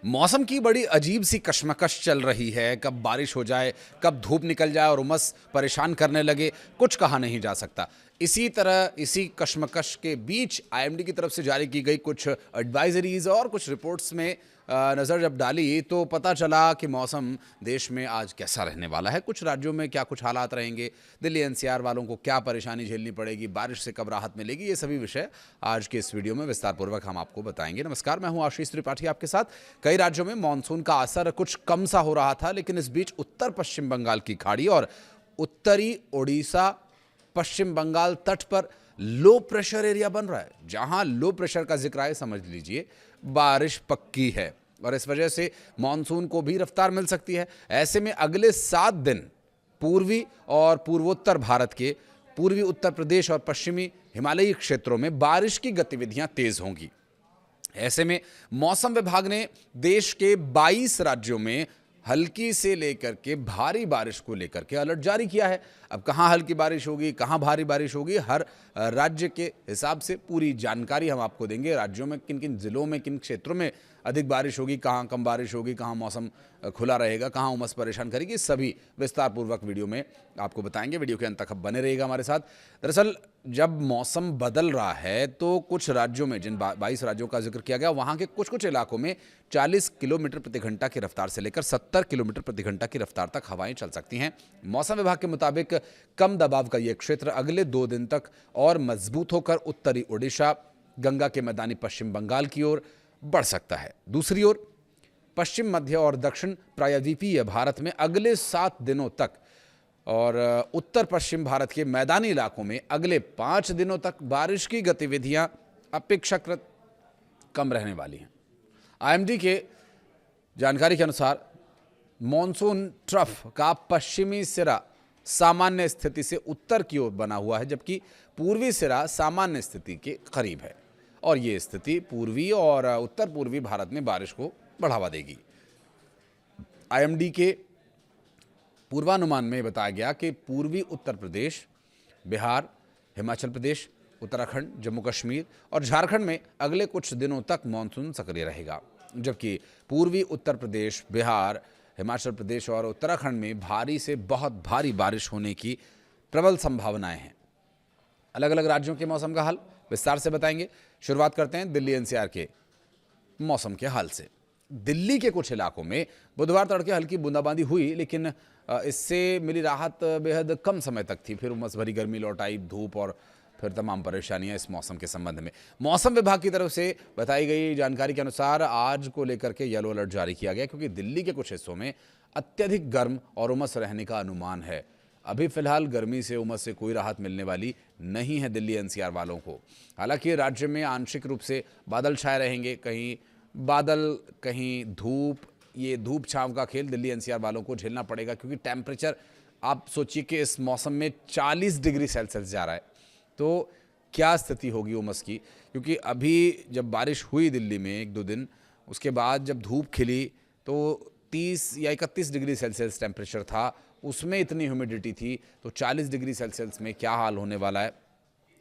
मौसम की बड़ी अजीब सी कशमकश चल रही है। कब बारिश हो जाए, कब धूप निकल जाए और उमस परेशान करने लगे, कुछ कहा नहीं जा सकता। इसी तरह इसी कशमकश के बीच आईएमडी की तरफ से जारी की गई कुछ एडवाइजरीज और कुछ रिपोर्ट्स में नज़र जब डाली तो पता चला कि मौसम देश में आज कैसा रहने वाला है। कुछ राज्यों में क्या कुछ हालात रहेंगे, दिल्ली एनसीआर वालों को क्या परेशानी झेलनी पड़ेगी, बारिश से कब राहत मिलेगी, ये सभी विषय आज के इस वीडियो में विस्तारपूर्वक हम आपको बताएंगे। नमस्कार, मैं हूं आशीष त्रिपाठी आपके साथ। कई राज्यों में मानसून का असर कुछ कम सा हो रहा था, लेकिन इस बीच उत्तर पश्चिम बंगाल की खाड़ी और उत्तरी ओडिशा पश्चिम बंगाल तट पर लो प्रेशर एरिया बन रहा है। जहां लो प्रेशर का जिक्र है, समझ लीजिए बारिश पक्की है और इस वजह से मानसून को भी रफ्तार मिल सकती है। ऐसे में अगले 7 दिन पूर्वी और पूर्वोत्तर भारत के पूर्वी उत्तर प्रदेश और पश्चिमी हिमालयी क्षेत्रों में बारिश की गतिविधियां तेज होंगी। ऐसे में मौसम विभाग ने देश के 22 राज्यों में हल्की से लेकर के भारी बारिश को लेकर के अलर्ट जारी किया है। अब कहां हल्की बारिश होगी, कहां भारी बारिश होगी, हर राज्य के हिसाब से पूरी जानकारी हम आपको देंगे। राज्यों में किन किन जिलों में, किन क्षेत्रों में अधिक बारिश होगी, कहां कम बारिश होगी, कहां मौसम खुला रहेगा, कहां उमस परेशान करेगी, सभी विस्तार पूर्वक वीडियो में आपको बताएंगे। वीडियो के अंत तक बने रहिएगा हमारे साथ। दरअसल जब मौसम बदल रहा है तो कुछ राज्यों में, जिन 22 राज्यों का जिक्र किया गया, वहां के कुछ कुछ इलाकों में 40 किलोमीटर प्रति घंटा की रफ्तार से लेकर 70 किलोमीटर प्रति घंटा की रफ्तार तक हवाएं चल सकती हैं। मौसम विभाग के मुताबिक कम दबाव का यह क्षेत्र अगले 2 दिन तक और मजबूत होकर उत्तरी ओडिशा, गंगा के मैदानी पश्चिम बंगाल की ओर बढ़ सकता है। दूसरी ओर पश्चिम, मध्य और दक्षिण प्रायद्वीपीय भारत में अगले 7 दिनों तक और उत्तर पश्चिम भारत के मैदानी इलाकों में अगले 5 दिनों तक बारिश की गतिविधियां अपेक्षाकृत कम रहने वाली हैं। आईएमडी के जानकारी के अनुसार मॉनसून ट्रफ का पश्चिमी सिरा सामान्य स्थिति से उत्तर की ओर बना हुआ है, जबकि पूर्वी सिरा सामान्य स्थिति के करीब है और ये स्थिति पूर्वी और उत्तर पूर्वी भारत में बारिश को बढ़ावा देगी। आईएमडी के पूर्वानुमान में बताया गया कि पूर्वी उत्तर प्रदेश, बिहार, हिमाचल प्रदेश, उत्तराखंड, जम्मू कश्मीर और झारखंड में अगले कुछ दिनों तक मानसून सक्रिय रहेगा, जबकि पूर्वी उत्तर प्रदेश, बिहार, हिमाचल प्रदेश और उत्तराखंड में भारी से बहुत भारी बारिश होने की प्रबल संभावनाएं हैं। अलग अलग राज्यों के मौसम का हाल विस्तार से बताएंगे। शुरुआत करते हैं दिल्ली एनसीआर के मौसम के हाल से। दिल्ली के कुछ इलाकों में बुधवार तड़के हल्की बूंदाबांदी हुई, लेकिन इससे मिली राहत बेहद कम समय तक थी। फिर उमस भरी गर्मी लौट आई, धूप और फिर तमाम परेशानियां इस मौसम के संबंध में। मौसम विभाग की तरफ से बताई गई जानकारी के अनुसार आज को लेकर के येलो अलर्ट जारी किया गया, क्योंकि दिल्ली के कुछ हिस्सों में अत्यधिक गर्म और उमस रहने का अनुमान है। अभी फिलहाल गर्मी से, उमस से कोई राहत मिलने वाली नहीं है दिल्ली एनसीआर वालों को। हालांकि राज्य में आंशिक रूप से बादल छाए रहेंगे, कहीं बादल कहीं धूप। ये धूप छांव का खेल दिल्ली एनसीआर वालों को झेलना पड़ेगा, क्योंकि टेम्परेचर आप सोचिए कि इस मौसम में 40 डिग्री सेल्सियस जा रहा है, तो क्या स्थिति होगी उमस की। क्योंकि अभी जब बारिश हुई दिल्ली में 1-2 दिन, उसके बाद जब धूप खिली तो 30 या 31 डिग्री सेल्सियस टेम्परेचर था, उसमें इतनी ह्यूमिडिटी थी, तो 40 डिग्री सेल्सियस में क्या हाल होने वाला है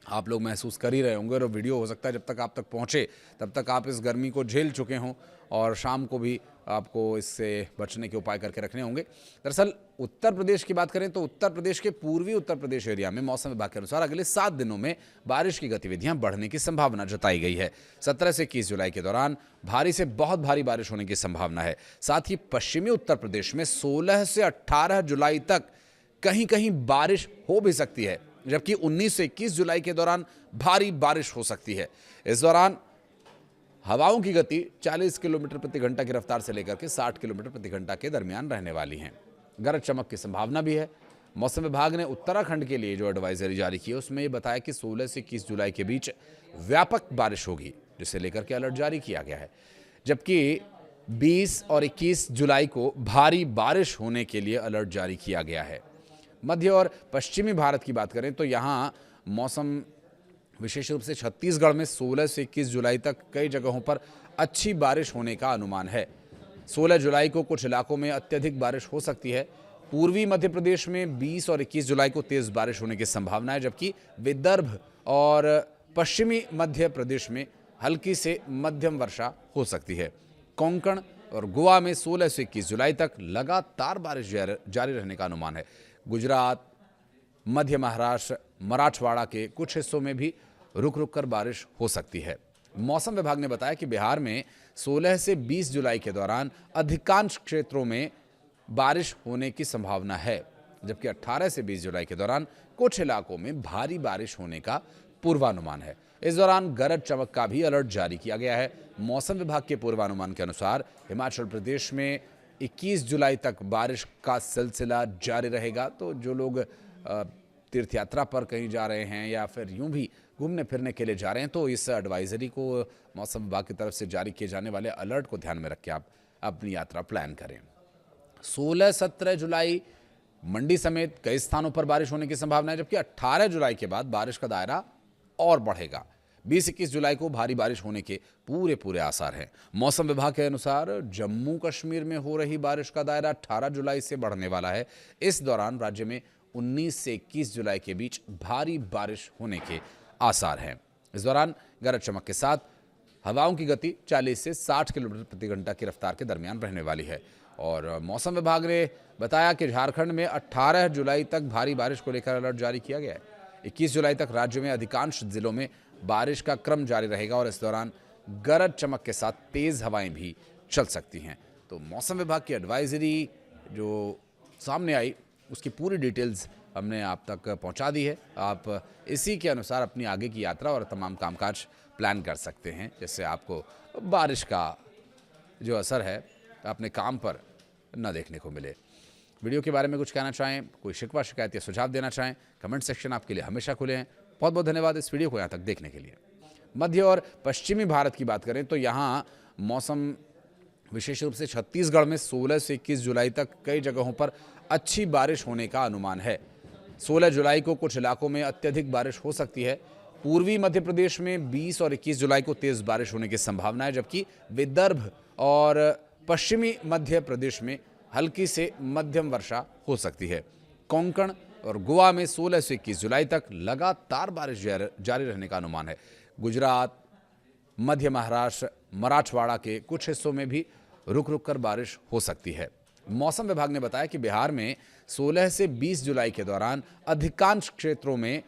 आप लोग महसूस कर ही रहे होंगे। और वीडियो हो सकता है जब तक आप तक पहुंचे तब तक आप इस गर्मी को झेल चुके हों और शाम को भी आपको इससे बचने के उपाय करके रखने होंगे। दरअसल उत्तर प्रदेश की बात करें तो उत्तर प्रदेश के पूर्वी उत्तर प्रदेश एरिया में मौसम विभाग के अनुसार अगले 7 दिनों में बारिश की गतिविधियां बढ़ने की संभावना जताई गई है। 17 से 21 जुलाई के दौरान भारी से बहुत भारी बारिश होने की संभावना है। साथ ही पश्चिमी उत्तर प्रदेश में 16 से 18 जुलाई तक कहीं कहीं बारिश हो भी सकती है, जबकि 19 से 21 जुलाई के दौरान भारी बारिश हो सकती है। इस दौरान हवाओं की गति 40 किलोमीटर प्रति घंटा की रफ्तार से लेकर के 60 किलोमीटर प्रति घंटा के दरमियान रहने वाली हैं। गरज चमक की संभावना भी है। मौसम विभाग ने उत्तराखंड के लिए जो एडवाइजरी जारी की है उसमें ये बताया कि 16 से 21 जुलाई के बीच व्यापक बारिश होगी, जिसे लेकर के अलर्ट जारी किया गया है, जबकि 20 और 21 जुलाई को भारी बारिश होने के लिए अलर्ट जारी किया गया है। मध्य और पश्चिमी भारत की बात करें तो यहाँ मौसम विशेष रूप से छत्तीसगढ़ में 16 से 21 जुलाई तक कई जगहों पर अच्छी बारिश होने का अनुमान है। 16 जुलाई को कुछ इलाकों में अत्यधिक बारिश हो सकती है। पूर्वी मध्य प्रदेश में 20 और 21 जुलाई को तेज बारिश होने की संभावना है, जबकि विदर्भ और पश्चिमी मध्य प्रदेश में हल्की से मध्यम वर्षा हो सकती है। कोंकण, और गोवा में 16 से 21 जुलाई तक लगातार बारिश जारी रहने का अनुमान है। गुजरात, मध्य महाराष्ट्र, मराठवाड़ा के कुछ हिस्सों में भी रुक रुक कर बारिश हो सकती है। मौसम विभाग ने बताया कि बिहार में 16 से 20 जुलाई के दौरान अधिकांश क्षेत्रों में बारिश होने की संभावना है, जबकि 18 से 20 जुलाई के दौरान कुछ इलाकों में भारी बारिश होने का पूर्वानुमान है। इस दौरान गरज चमक का भी अलर्ट जारी किया गया है। मौसम विभाग के पूर्वानुमान के अनुसार हिमाचल प्रदेश में 21 जुलाई तक बारिश का सिलसिला जारी रहेगा। तो जो लोग तीर्थ यात्रा पर कहीं जा रहे हैं या फिर यूं भी घूमने फिरने के लिए जा रहे हैं, तो इस एडवाइजरी को मौसम विभाग की तरफ से जारी किए जाने वाले अलर्ट को ध्यान में रख के आप अपनी यात्रा प्लान करें। 16-17 जुलाई मंडी समेत कई स्थानों पर बारिश होने की संभावना है, जबकि 18 जुलाई के बाद बारिश का दायरा और बढ़ेगा। 20-21 जुलाई को भारी बारिश होने के पूरे आसार हैं। मौसम विभाग के अनुसार जम्मू कश्मीर में हो रही बारिश का दायरा 18 जुलाई से बढ़ने वाला है। इस दौरान राज्य में 19 से 21 जुलाई के बीच भारी बारिश होने के आसार हैं। इस दौरान गरज चमक के साथ हवाओं की गति 40 से 60 किलोमीटर प्रति घंटा की रफ्तार के दरमियान रहने वाली है। और मौसम विभाग ने बताया कि झारखंड में 18 जुलाई तक भारी बारिश को लेकर अलर्ट जारी किया गया है। 21 जुलाई तक राज्य में अधिकांश जिलों में बारिश का क्रम जारी रहेगा और इस दौरान गरज चमक के साथ तेज हवाएं भी चल सकती हैं। तो मौसम विभाग की एडवाइजरी जो सामने आई उसकी पूरी डिटेल्स हमने आप तक पहुंचा दी है। आप इसी के अनुसार अपनी आगे की यात्रा और तमाम कामकाज प्लान कर सकते हैं, जिससे आपको बारिश का जो असर है अपने काम पर न देखने को मिले। वीडियो के बारे में कुछ कहना चाहें, कोई शिकवा शिकायत या सुझाव देना चाहें, कमेंट सेक्शन आपके लिए हमेशा खुले हैं। बहुत बहुत धन्यवाद इस वीडियो को यहाँ तक देखने के लिए। मध्य और पश्चिमी भारत की बात करें तो यहाँ मौसम विशेष रूप से छत्तीसगढ़ में 16 से 21 जुलाई तक कई जगहों पर अच्छी बारिश होने का अनुमान है। 16 जुलाई को कुछ इलाकों में अत्यधिक बारिश हो सकती है। पूर्वी मध्य प्रदेश में 20 और 21 जुलाई को तेज बारिश होने की संभावना है, जबकि विदर्भ और पश्चिमी मध्य प्रदेश में हल्की से मध्यम वर्षा हो सकती है। कोंकण और गोवा में 16 से 21 जुलाई तक लगातार बारिश जारी रहने का अनुमान है। गुजरात, मध्य महाराष्ट्र, मराठवाड़ा के कुछ हिस्सों में भी रुक रुक कर बारिश हो सकती है। मौसम विभाग ने बताया कि बिहार में 16 से 20 जुलाई के दौरान अधिकांश क्षेत्रों में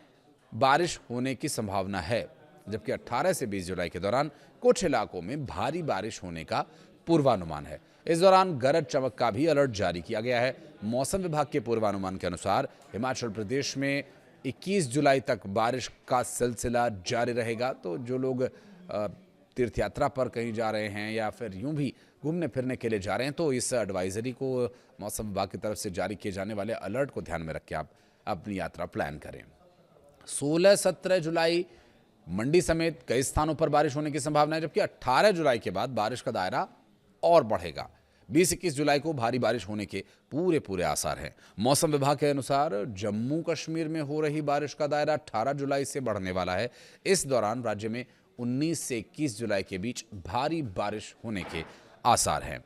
बारिश होने की संभावना है, जबकि 18 से 20 जुलाई के दौरान कुछ इलाकों में भारी बारिश होने का पूर्वानुमान है। इस दौरान गरज चमक का भी अलर्ट जारी किया गया है। मौसम विभाग के पूर्वानुमान के अनुसार हिमाचल प्रदेश में 21 जुलाई तक बारिश का सिलसिला जारी रहेगा। तो जो लोग तीर्थ यात्रा पर कहीं जा रहे हैं या फिर यूं भी घूमने फिरने के लिए जा रहे हैं, तो इस एडवाइजरी को मौसम विभाग की तरफ से जारी किए जाने वाले अलर्ट को ध्यान में रख के आप अपनी यात्रा प्लान करें। 16-17 जुलाई मंडी समेत कई स्थानों पर बारिश होने की संभावना है, जबकि 18 जुलाई के बाद बारिश का दायरा और बढ़ेगा। 20-21 जुलाई को भारी बारिश होने के पूरे आसार हैं। मौसम विभाग के अनुसार जम्मू कश्मीर में हो रही बारिश का दायरा 18 जुलाई से बढ़ने वाला है। इस दौरान राज्य में 19 से 21 जुलाई के बीच भारी बारिश होने के आसार हैं।